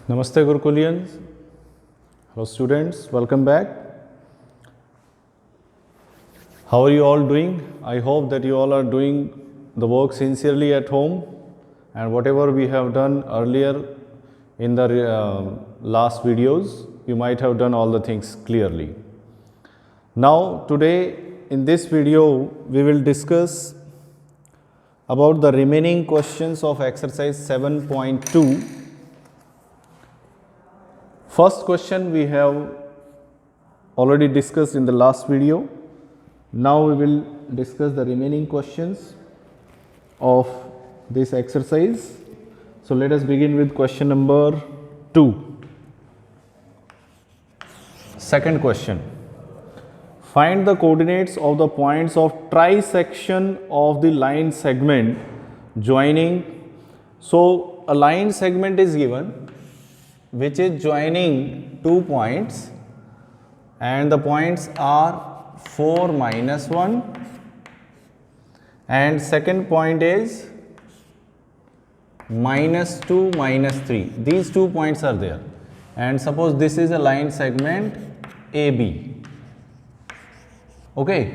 Namaste Gurukulians. Hello students, welcome back. How are you all doing? I hope that you all are doing the work sincerely at home, and whatever we have done earlier in the last videos, you might have done all the things clearly. Now today in this video we will discuss about the remaining questions of exercise 7.2. First question we have already discussed in the last video. Now we will discuss the remaining questions of this exercise. So let us begin with question number 2. Second question. Find the coordinates of the points of trisection of the line segment joining. So a line segment is given which is joining 2 points, and the points are 4, -1, and second point is -2, -3. These 2 points are there, and suppose this is a line segment AB. Okay,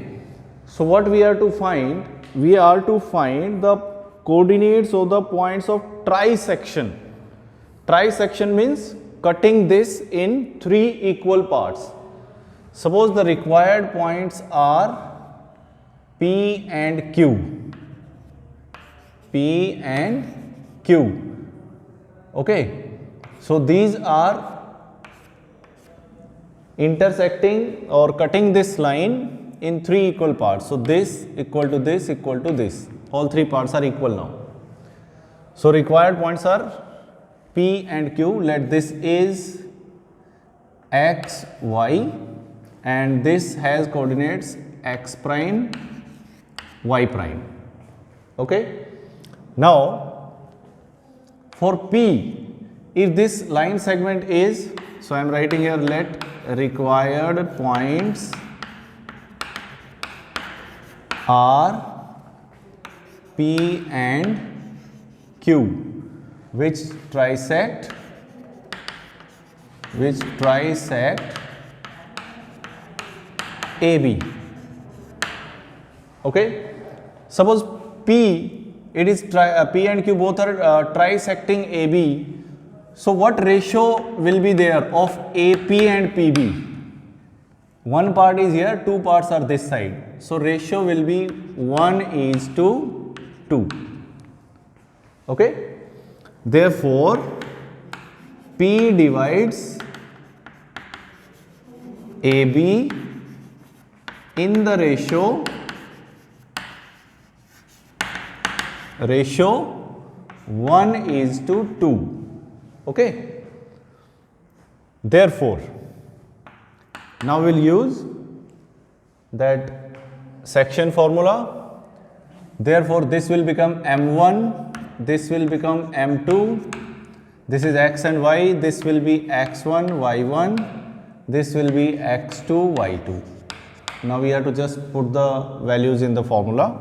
so what we are to find? We are to find the coordinates of the points of trisection. Trisection means cutting this in 3 equal parts. Suppose the required points are P and Q. P and Q. Okay, so these are intersecting or cutting this line in 3 equal parts. So this equal to this equal to this. All 3 parts are equal now. So required points are P and Q. Let this is X, Y, and this has coordinates X prime, Y prime. Okay. Now for P, if this line segment is, so I am writing here, let required points are P and Q which trisect AB. Okay, suppose P, it is P and Q both are trisecting AB. So what ratio will be there of AP and PB? One part is here, 2 parts are this side. So ratio will be 1:2. Okay. Therefore, P divides AB in the ratio 1:2. Okay. Therefore, now we'll use that section formula. Therefore, this will become M1. This will become M2, this is X and Y, this will be X1, Y1, this will be X2, Y2. Now we have to just put the values in the formula.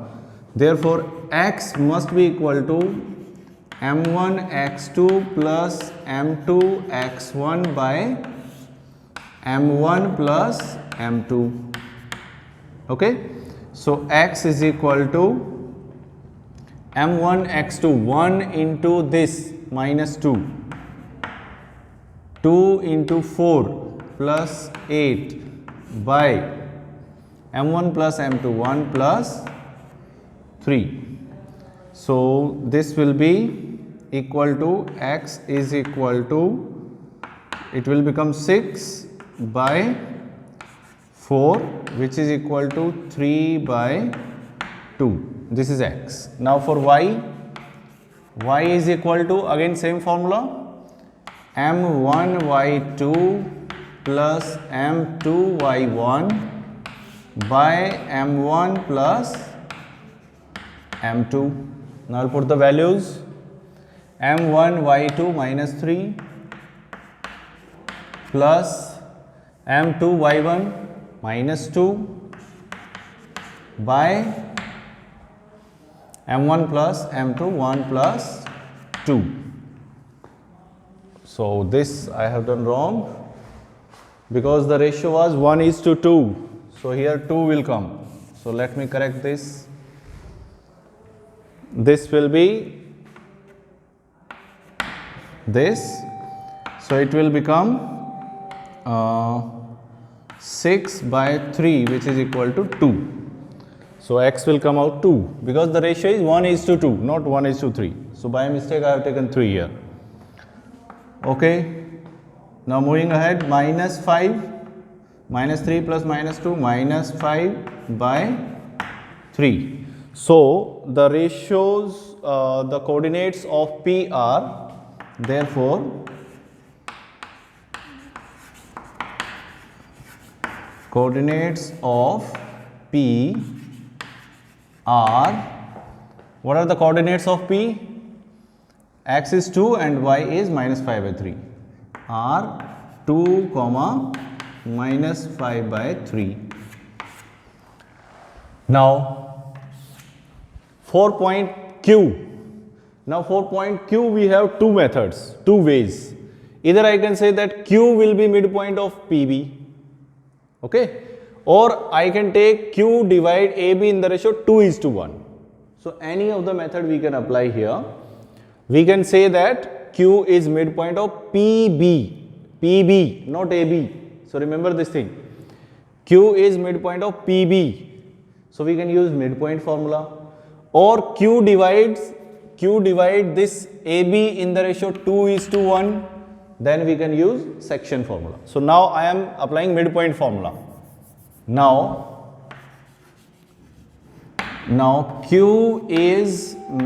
Therefore, X must be equal to M1 X2 plus M2 X1 by M1 plus M2. Okay, so X is equal to M1 X2, 1 into this -2, 2 into 4 plus 8 by M1 plus M2, 1 plus 3. So this will be equal to, X is equal to, it will become 6 by 4 which is equal to 3 by 2. This is X. Now for Y, Y is equal to, again same formula, M1 Y2 plus M2 Y1 by M1 plus M2. Now I'll put the values, M1 Y2 -3 plus M2 Y1 -2 by M1 plus M2, 1 plus 2. So this I have done wrong because the ratio was 1:2. So here 2 will come. So let me correct this. This will be this. So it will become 6/3, which is equal to 2. So x will come out 2 because the ratio is 1:2, not 1:3. So by mistake I have taken 3 here. Okay. Now moving ahead, -5, -3 plus -2, -5/3. So the ratios, the coordinates of P are, therefore, coordinates of P are, what are the coordinates of P? X is 2 and y is -5/3. Are 2, -5/3. Now for point Q. Now for point Q we have two methods, two ways. Either I can say that Q will be midpoint of PB, okay, or I can take Q divide AB in the ratio 2:1. So any of the method we can apply here. We can say that Q is midpoint of PB, not AB. So remember this thing. Q is midpoint of PB. So we can use midpoint formula. Or Q divide this AB in the ratio 2:1. Then we can use section formula. So now I am applying midpoint formula. Now Q is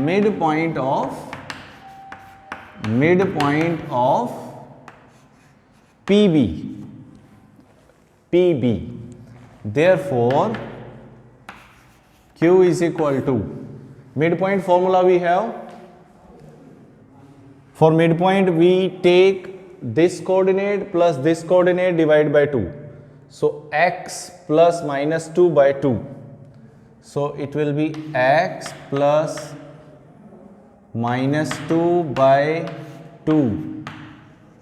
midpoint of PB. Therefore, Q is equal to, midpoint formula we have. For midpoint we take this coordinate plus this coordinate divide by 2. So x plus -2/2. So it will be x plus -2/2,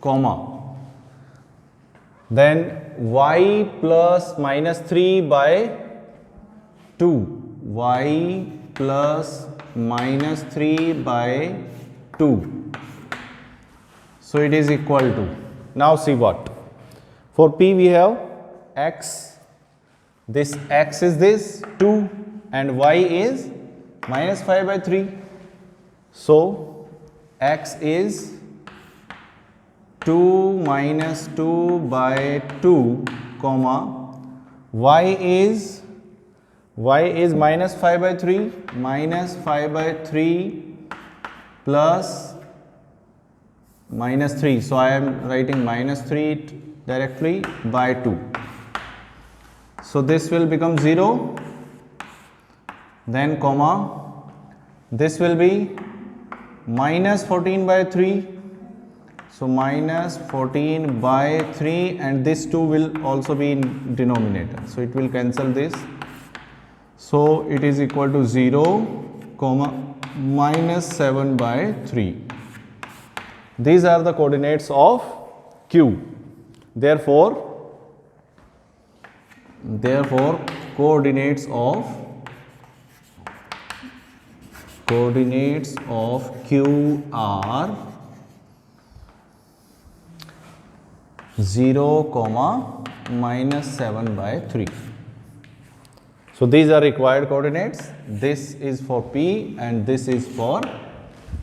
comma. Then y plus -3/2. Y plus -3/2. So it is equal to, now see what, for P we have x, this x is this 2 and y is -5/3. So x is 2 -2/2, comma, y is -5/3, -5/3 plus -3. So I am writing -3 directly by 2. So this will become 0. Then comma, this will be -14/3. So -14/3, and this 2 will also be in denominator. So it will cancel this. So it is equal to 0, -7/3. These are the coordinates of Q. Therefore coordinates of Q are 0, -7/3. So these are required coordinates. This is for P and this is for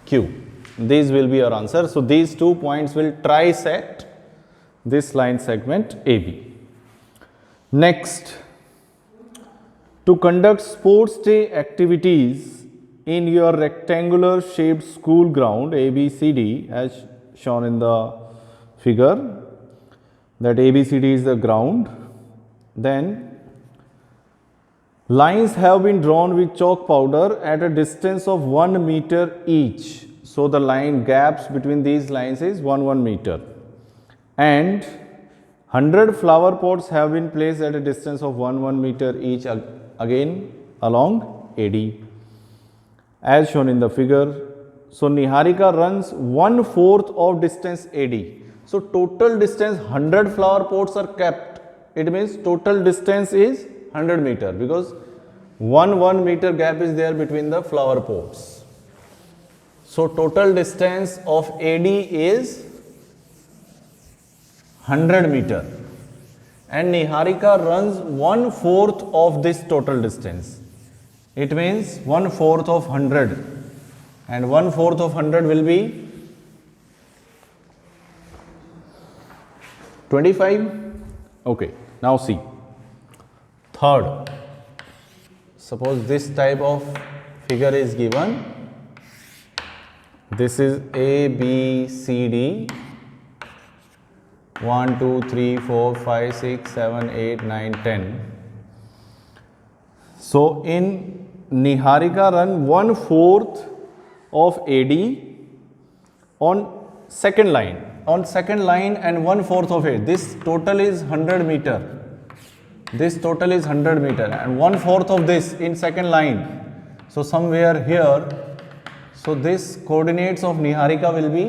Q. These will be your answer. So these 2 points will trisect this line segment AB. Next, to conduct sports day activities in your rectangular shaped school ground ABCD, as shown in the figure, that ABCD is the ground, then lines have been drawn with chalk powder at a distance of 1 meter each. So the line gaps between these lines is 1 meter, and 100 flower pots have been placed at a distance of 1 meter each, again along AD, as shown in the figure. So Niharika runs 1/4 of distance AD. So total distance 100 flower pots are kept. It means total distance is 100 meter because 1 meter gap is there between the flower pots. So total distance of AD is 100 meter and Niharika runs 1/4 of this total distance. It means 1/4 of 100 and 1/4 of 100 will be 25. Okay, now see. Third, suppose this type of figure is given. This is A, B, C, D. 1, 2, 3, 4, 5, 6, 7, 8, 9, 10. So in Niharika run 1/4 of AD on second line. On second line and 1/4 of it. This total is 100 meter. This total is 100 meter and 1/4 of this in second line. So somewhere here, so this coordinates of Niharika will be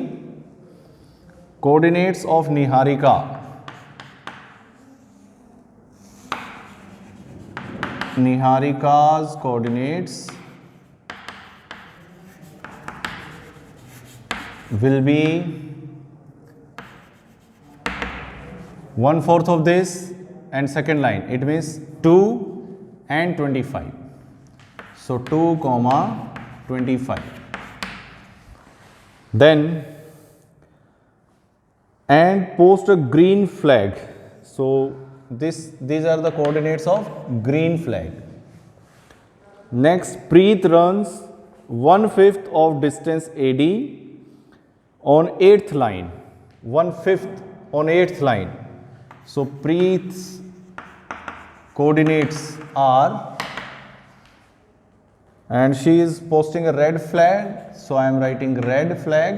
coordinates of Niharika. Niharika's coordinates will be 1/4 of this and second line. It means 2 and 25. So 2, 25. Then and post a green flag. So these are the coordinates of green flag. Next, Preet runs 1/5 of distance AD on 8th line. 1/5 on 8th line. So Preet's coordinates are, and she is posting a red flag. So I am writing red flag.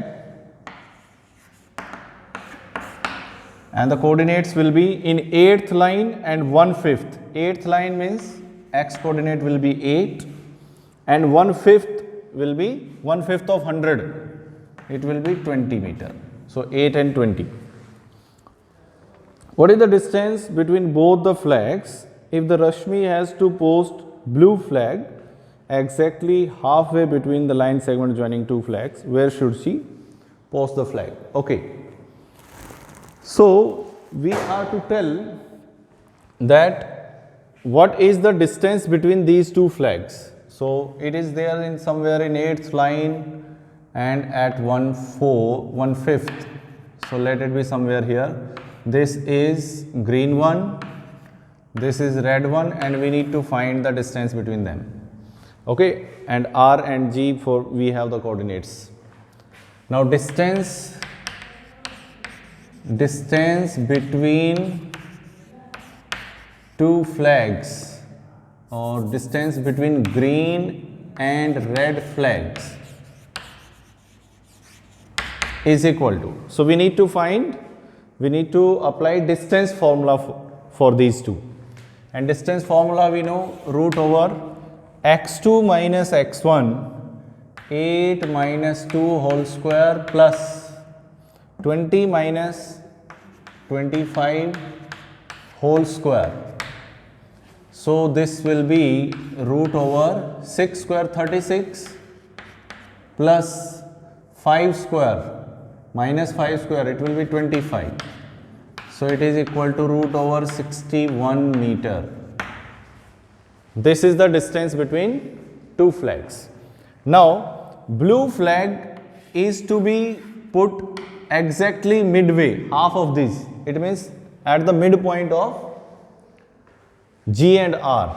And the coordinates will be in 8th line and 1/5. 8th line means x coordinate will be 8 and 1/5 will be 1/5 of 100. It will be 20 meter. So 8 and 20. What is the distance between both the flags? If the Rashmi has to post blue flag exactly halfway between the line segment joining two flags, where should she post the flag? Okay. So we are to tell that what is the distance between these two flags. So it is there in somewhere in 8th line and at 1/5. So let it be somewhere here. This is green one, this is red one, and we need to find the distance between them. Okay, and R and G for we have the coordinates. Now distance between two flags or distance between green and red flags is equal to, so we need to apply distance formula for these two, and distance formula we know root over x2 minus x1 8 minus 2 whole square plus 20 minus 25 whole square. So this will be root over 6 square 36 plus 5 square minus 5 square, it will be 25. So it is equal to root over 61 meter. This is the distance between two flags. Now blue flag is to be put exactly midway, half of this. It means at the midpoint of G and R.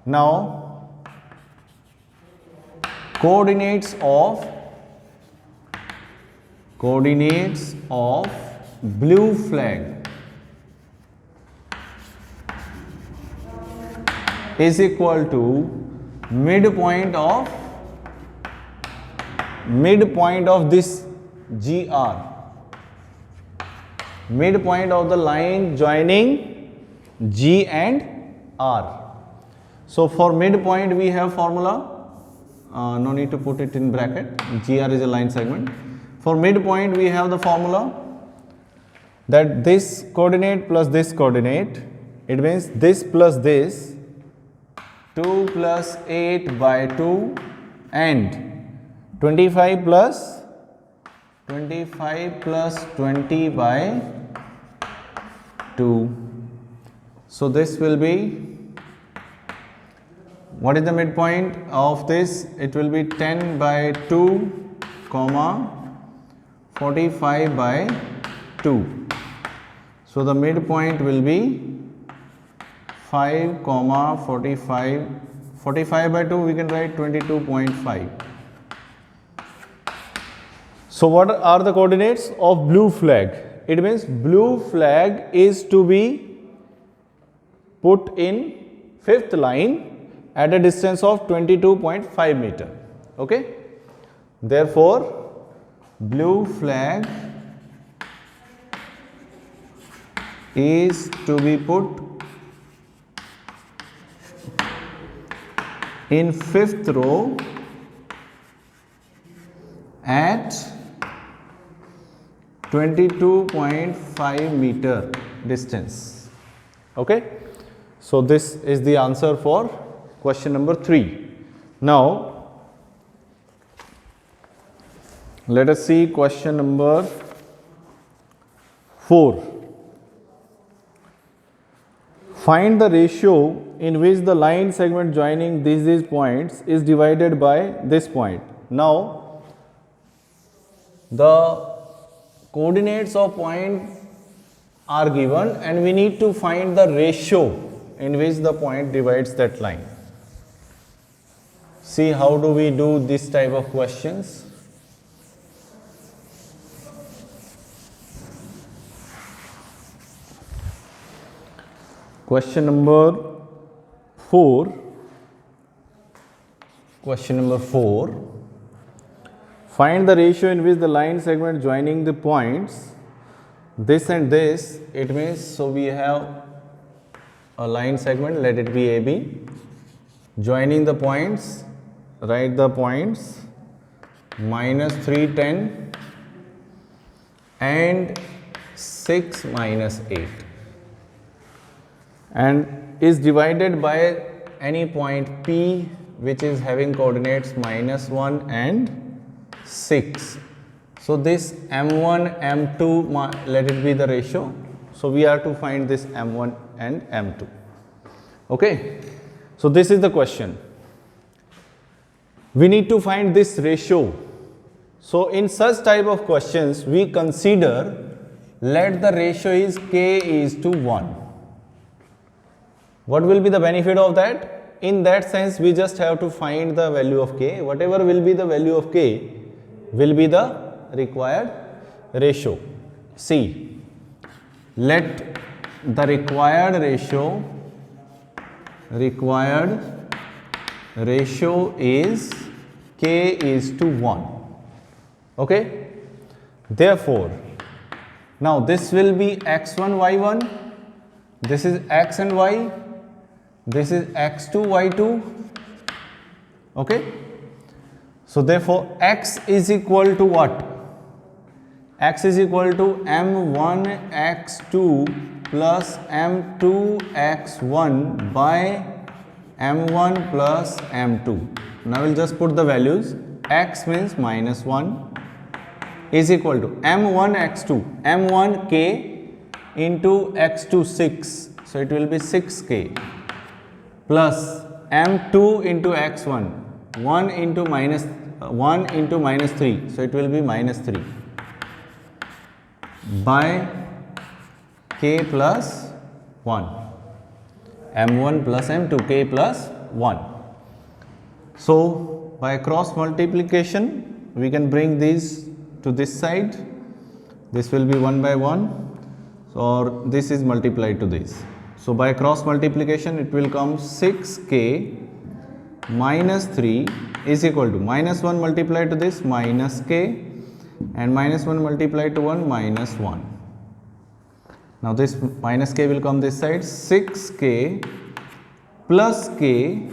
Now coordinates of blue flag is equal to midpoint of this GR, midpoint of the line joining G and R. So for midpoint we have formula, no need to put it in bracket, GR is a line segment. For midpoint we have the formula that this coordinate plus this coordinate, it means this plus this, 2 plus 8 by 2 and 25 plus 20 by 2. So this will be, what is the midpoint of this? It will be 10 by 2 comma 45 by 2. So the midpoint will be 5 comma 45 by 2, we can write 22.5. So what are the coordinates of blue flag? It means blue flag is to be put in fifth line at a distance of 22.5 meter. Okay. Therefore, blue flag is to be put in fifth row at 22.5 meter distance. Okay. So this is the answer for question number 3. Now let us see question number 4. Find the ratio in which the line segment joining these points is divided by this point. Now the coordinates of point are given and we need to find the ratio in which the point divides that line. See how do we do this type of questions. Question number 4. Find the ratio in which the line segment joining the points, this and this, it means, so we have a line segment, let it be AB, joining the points, write the points, minus 3, 10 and 6 minus 8. And is divided by any point P which is having coordinates minus 1 and 6. So this M1, M2, let it be the ratio. So we are to find this M1 and M2. Okay. So this is the question. We need to find this ratio. So in such type of questions, we consider let the ratio is K is to 1. What will be the benefit of that? In that sense, we just have to find the value of K. Whatever will be the value of K will be the required ratio. See, let the required ratio is K is to 1. Okay. Therefore, now this will be x1, y1, this is x and y, this is x2, y2. Okay. So therefore, x is equal to what? X is equal to m1 x2 plus m2 x1 by m1 plus m2. Now we'll just put the values. X means minus 1 is equal to m1 x2, m1 k into x2 6. So it will be 6k plus m2 into x1, 1 into minus 3. So it will be minus 3 by k plus 1, m1 plus m2, k plus 1. So by cross multiplication we can bring these to this side. This will be 1 by 1, or this is multiplied to this. So by cross multiplication it will come 6k minus 3 is equal to minus 1 multiplied to this minus k and minus 1 multiplied to 1 minus 1. Now this minus k will come this side. 6k plus k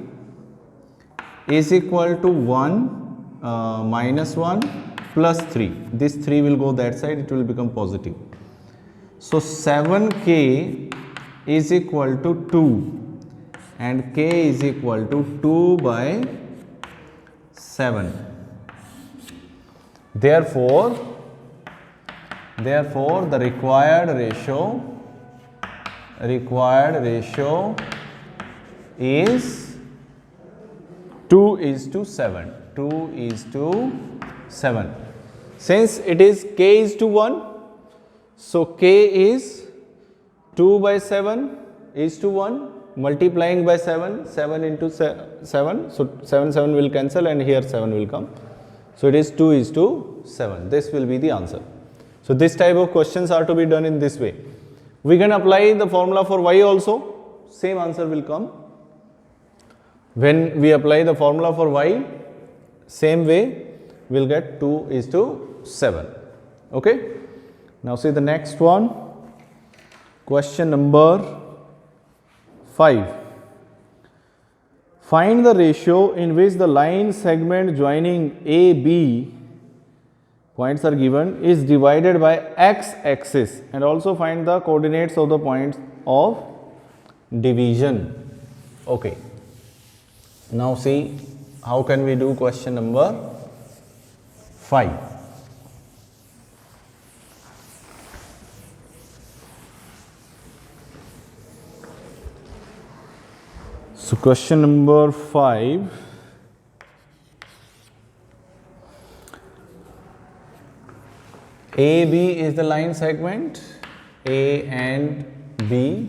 is equal to 1 minus 1 plus 3. This 3 will go that side, it will become positive. So 7k is equal to 2 and k is equal to 2 by 7. Therefore the required ratio is 2 is to 7. 2 is to 7. Since it is k is to 1, so k is 2 by 7 is to 1 multiplying by 7, 7 into 7, so 7 will cancel and here 7 will come. So it is 2 is to 7. This will be the answer. So this type of questions are to be done in this way. We can apply the formula for y also, same answer will come. When we apply the formula for y, same way we will get 2 is to 7. Okay. Now see the next one, question number 5. Find the ratio in which the line segment joining A, B, points are given, is divided by x axis, and also find the coordinates of the points of division. Okay. Now see how can we do question number 5. So question number 5, AB is the line segment, A and B,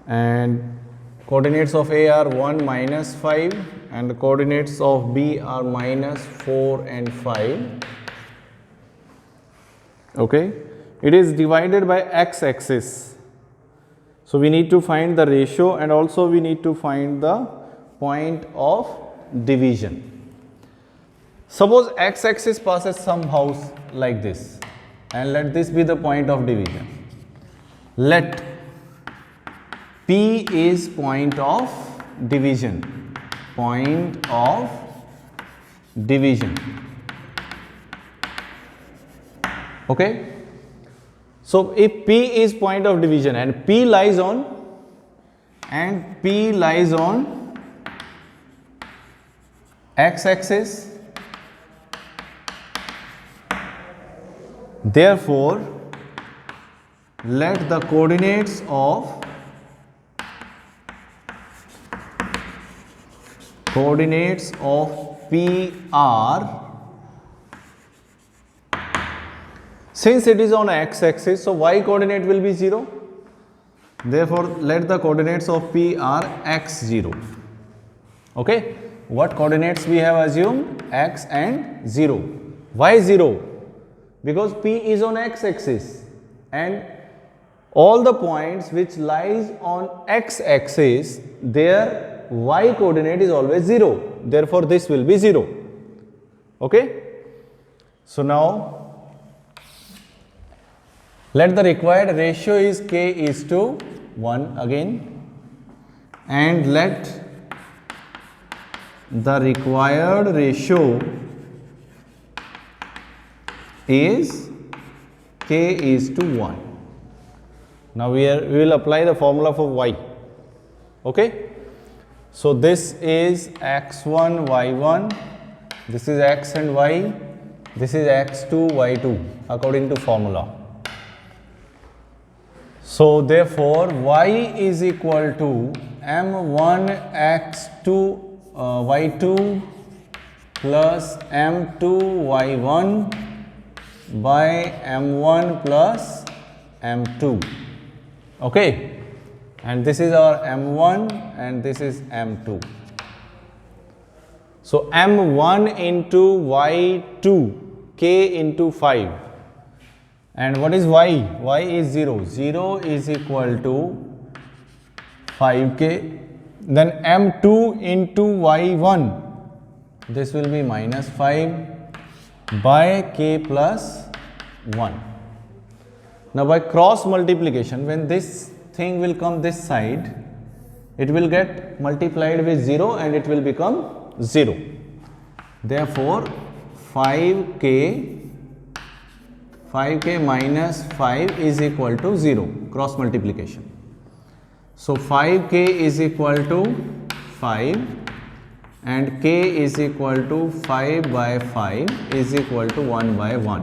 and coordinates of A are 1, minus 5, and the coordinates of B are minus 4 and 5. Okay, it is divided by x axis. So we need to find the ratio and also we need to find the point of division. Suppose x axis passes somehow like this, and let this be the point of division. Let P is point of division. Point of division. Okay. So if P is point of division and P lies on x axis, therefore let the coordinates of P are, since it is on x axis, so y coordinate will be 0. Therefore, let the coordinates of P are x0. Okay. What coordinates we have assumed? X and 0. Why 0? Because P is on x axis and all the points which lies on x axis, their y coordinate is always 0. Therefore, this will be 0. Okay. So now let the required ratio is k is to 1 again, and let the required ratio is k is to 1. Now we will apply the formula for y. Okay. So this is x1 y1, this is x and y, this is x2 y2 according to formula. So therefore y is equal to m1 x2 y2 plus m2 y1 by m1 plus m2. Okay, and this is our m1 and this is m2. So m1 into y2, k into 5. And what is y? Y is 0. 0 is equal to 5k. Then m2 into y1, this will be minus 5 by k plus 1. Now by cross multiplication, when this thing will come this side, it will get multiplied with 0 and it will become 0. Therefore 5k 5k minus 5 is equal to 0, cross multiplication. So 5k is equal to 5 and k is equal to 5 by 5 is equal to 1 by 1.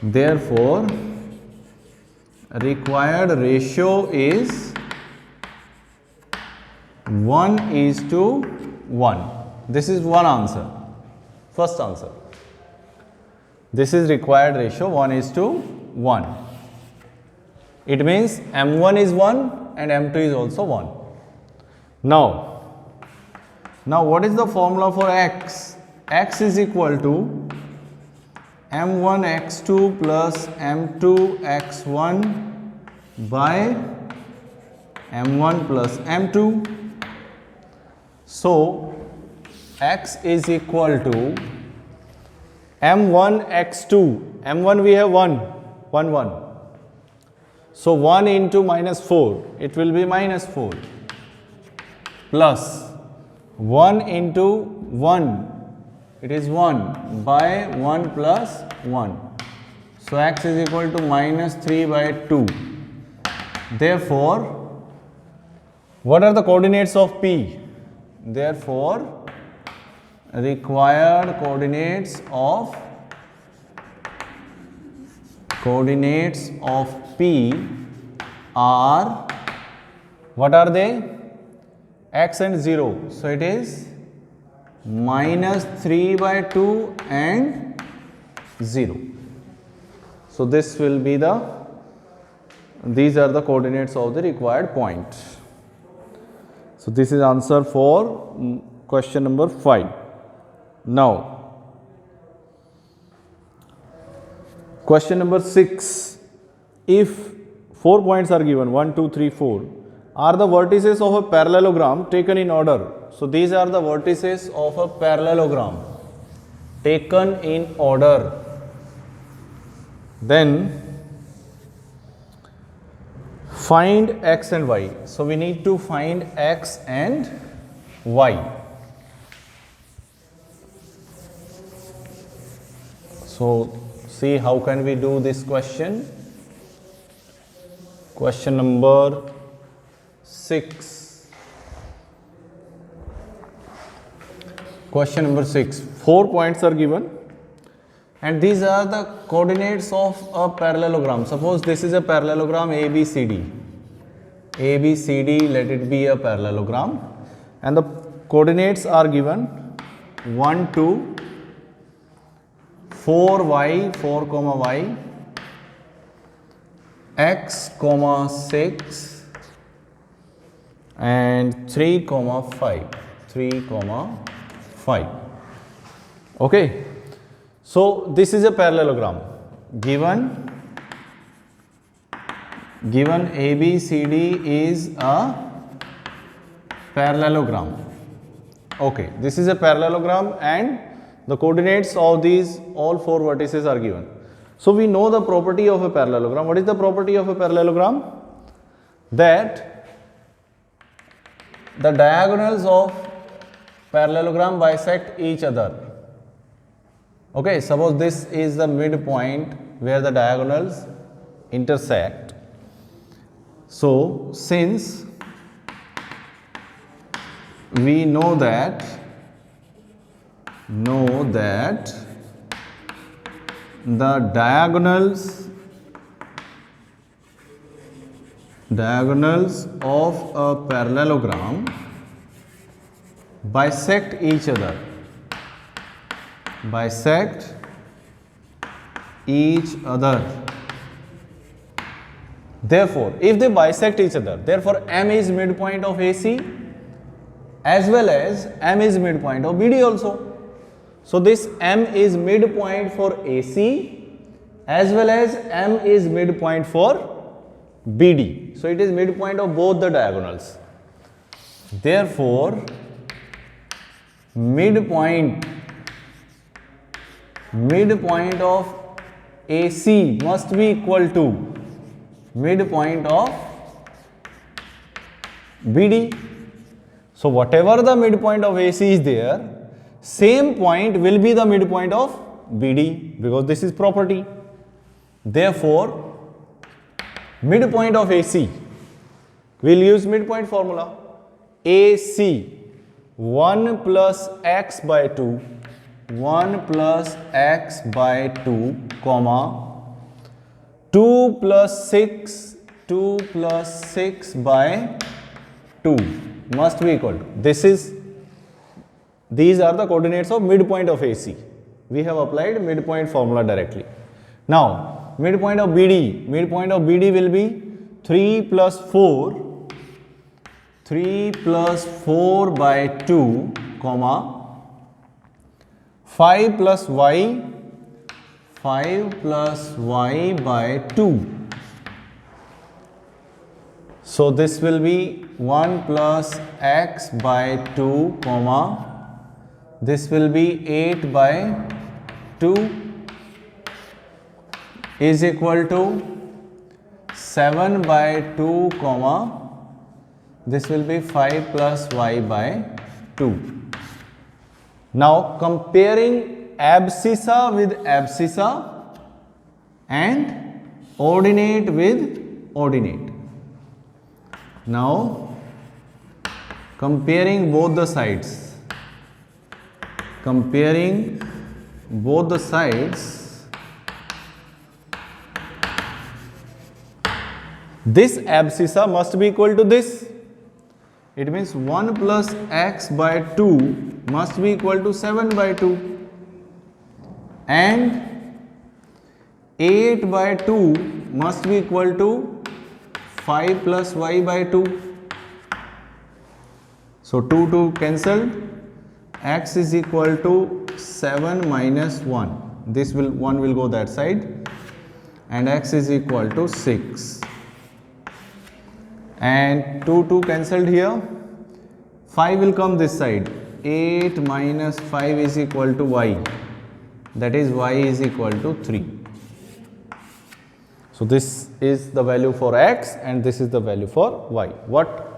Therefore, required ratio is 1:1. This is one answer, first answer. This is required ratio 1:1. It means M1 is 1 and M2 is also 1. Now what is the formula for x? X is equal to M1 x2 plus M2 x1 by M1 plus M2. So x is equal to M1 x2. M1 we have 1. So 1 into minus 4, it will be minus 4 plus 1 into 1, it is 1 by 1 plus 1. So x is equal to minus 3 by 2. Therefore, what are the coordinates of P? Therefore, required coordinates of P are, what are they? X and 0. So it is minus 3 by 2 and 0. So this will be these are the coordinates of the required point. So this is answer for question number 5. Now, question number 6. If 4 points are given, 1, 2, 3, 4, are the vertices of a parallelogram taken in order. So these are the vertices of a parallelogram taken in order. Then find x and y. So we need to find x and y. So see how can we do this question. Question number 6. Question number 6. 4 points are given and these are the coordinates of a parallelogram. Suppose this is a parallelogram ABCD. ABCD, let it be a parallelogram, and the coordinates are given 1, 2, 4y, 4 comma y, x comma 6 and 3 comma 5. Okay. So this is a parallelogram. Given ABCD is a parallelogram. Okay, this is a parallelogram and the coordinates of these all 4 vertices are given. So we know the property of a parallelogram. What is the property of a parallelogram? That the diagonals of parallelogram bisect each other. Okay, suppose this is the midpoint where the diagonals intersect. So since we know that the diagonals of a parallelogram bisect each other. Therefore, if they bisect each other, therefore M is midpoint of AC as well as M is midpoint of BD also. So this M is midpoint for AC as well as M is midpoint for BD. So it is midpoint of both the diagonals. Therefore, midpoint of AC must be equal to midpoint of BD. So whatever the midpoint of AC is there, same point will be the midpoint of BD, because this is property. Therefore, midpoint of AC, we'll use midpoint formula. AC 1 plus x by 2, 1 plus x by 2, comma 2 plus 6, 2 plus 6 by 2 must be equal to, these are the coordinates of midpoint of AC. We have applied midpoint formula directly. Now, midpoint of BD will be 3 plus 4, 3 plus 4 by 2, comma 5 plus y, 5 plus y by 2. So this will be 1 plus x by 2, comma this will be 8 by 2 is equal to 7 by 2, comma this will be 5 plus y by 2. Now comparing abscissa with abscissa and ordinate with ordinate. Now comparing both the sides. Comparing both the sides, this abscissa must be equal to this. It means 1 plus x by 2 must be equal to 7 by 2 and 8 by 2 must be equal to 5 plus y by 2. So 2 cancelled. X is equal to 7 minus 1. This will 1 will go that side and x is equal to 6. And 2 cancelled here. 5 will come this side. 8 minus 5 is equal to y. That is y is equal to 3. So this is the value for x and this is the value for y. What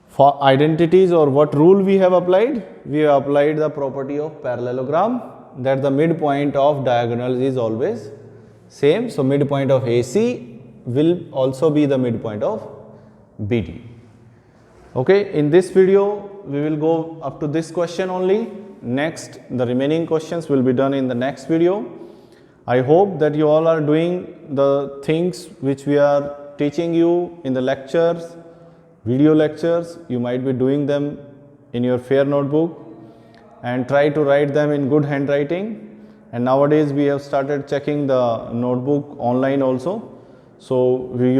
for identities or what rule we have applied? We have applied the property of parallelogram, that the midpoint of diagonals is always same. So midpoint of AC will also be the midpoint of BD. Okay, in this video we will go up to this question only. Next, the remaining questions will be done in the next video. I hope that you all are doing the things which we are teaching you in the lectures, video lectures. You might be doing them in your fair notebook and try to write them in good handwriting. And nowadays we have started checking the notebook online also. So you will